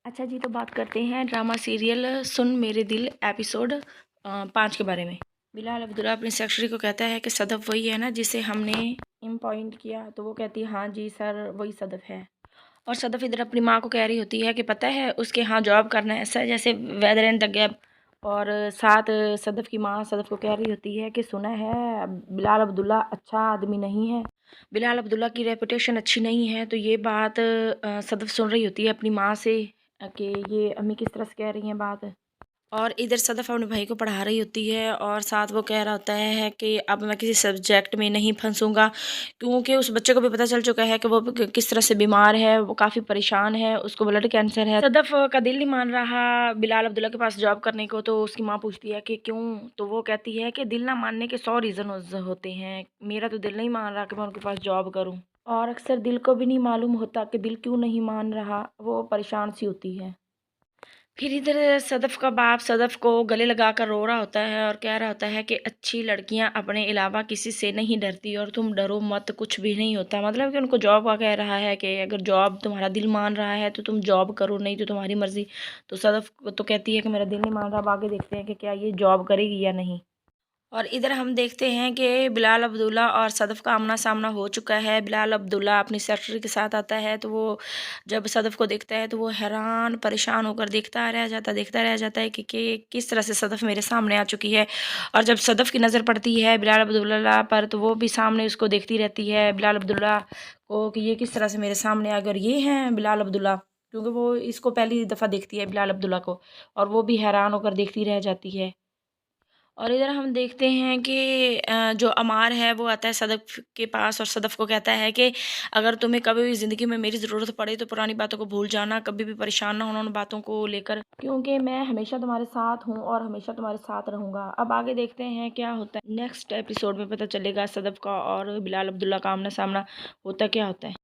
اچھا جی، تو بات کرتے ہیں ڈرامہ سیریل سن میرے دل ایپیسوڈ 5 کے بارے میں۔ بلال عبداللہ اپنی سیکرٹری کو کہتا ہے کہ صدف وہی ہے نا جسے ہم نے امپوائنٹ کیا، تو وہ کہتی ہے ہاں جی سر وہی صدف ہے۔ اور صدف ادھر اپنی ماں کو کہہ رہی ہوتی ہے کہ پتہ ہے اس کے ہاں جاب کرنا ایسا ہے جیسے ویدر اینڈ دا گیپ۔ اور ساتھ صدف کی ماں صدف کو کہہ رہی ہوتی ہے کہ سنا ہے بلال عبداللہ اچھا آدمی نہیں ہے، بلال عبداللہ کی ریپوٹیشن اچھی نہیں ہے۔ تو یہ بات صدف سن رہی ہوتی ہے اپنی ماں سے کہ یہ امی کس طرح سے کہہ رہی ہیں بات۔ اور ادھر صدف اپنے بھائی کو پڑھا رہی ہوتی ہے اور ساتھ وہ کہہ رہا ہوتا ہے کہ اب میں کسی سبجیکٹ میں نہیں پھنسوں گا، کیونکہ اس بچے کو بھی پتہ چل چکا ہے کہ وہ کس طرح سے بیمار ہے، وہ کافی پریشان ہے، اس کو بلڈ کینسر ہے۔ صدف کا دل نہیں مان رہا بلال عبداللہ کے پاس جاب کرنے کو، تو اس کی ماں پوچھتی ہے کہ کیوں؟ تو وہ کہتی ہے کہ دل نہ ماننے کے 100 ریزن ہوتے ہیں، میرا تو دل نہیں مان رہا کہ میں ان کے پاس جاب کروں۔ اور اکثر دل کو بھی نہیں معلوم ہوتا کہ دل کیوں نہیں مان رہا، وہ پریشان سی ہوتی ہے۔ پھر ادھر صدف کا باپ صدف کو گلے لگا کر رو رہا ہوتا ہے اور کہہ رہا ہوتا ہے کہ اچھی لڑکیاں اپنے علاوہ کسی سے نہیں ڈرتی اور تم ڈرو مت، کچھ بھی نہیں ہوتا۔ مطلب کہ ان کو جاب کا کہہ رہا ہے کہ اگر جاب تمہارا دل مان رہا ہے تو تم جاب کرو، نہیں تو تمہاری مرضی۔ تو صدف تو کہتی ہے کہ میرا دل نہیں مان رہا، اب آگے دیکھتے ہیں کہ کیا یہ جاب کرے گی یا نہیں۔ اور ادھر ہم دیکھتے ہیں کہ بلال عبداللہ اور صدف کا آمنا سامنا ہو چکا ہے۔ بلال عبداللہ اپنی سیکرٹری کے ساتھ آتا ہے تو وہ جب صدف کو دیکھتا ہے تو وہ حیران پریشان ہو کر دیکھتا رہ جاتا ہے کہ کس طرح سے صدف میرے سامنے آ چکی ہے۔ اور جب صدف کی نظر پڑتی ہے بلال عبداللہ پر تو وہ بھی سامنے اس کو دیکھتی رہتی ہے بلال عبداللہ کو کہ یہ کس طرح سے میرے سامنے، اگر یہ ہیں بلال عبداللہ، کیونکہ وہ اس کو پہلی دفعہ دیکھتی ہے بلال عبداللہ کو، اور وہ بھی حیران ہو کر دیکھتی رہ جاتی ہے۔ اور ادھر ہم دیکھتے ہیں کہ جو عمار ہے وہ آتا ہے صدف کے پاس اور صدف کو کہتا ہے کہ اگر تمہیں کبھی بھی زندگی میں میری ضرورت پڑے تو پرانی باتوں کو بھول جانا، کبھی بھی پریشان نہ ہونا ان باتوں کو لے کر، کیونکہ میں ہمیشہ تمہارے ساتھ ہوں اور ہمیشہ تمہارے ساتھ رہوں گا۔ اب آگے دیکھتے ہیں کیا ہوتا ہے، نیکسٹ ایپیسوڈ میں پتہ چلے گا صدف کا اور بلال عبداللہ کا آمنا سامنا ہوتا کیا ہوتا ہے۔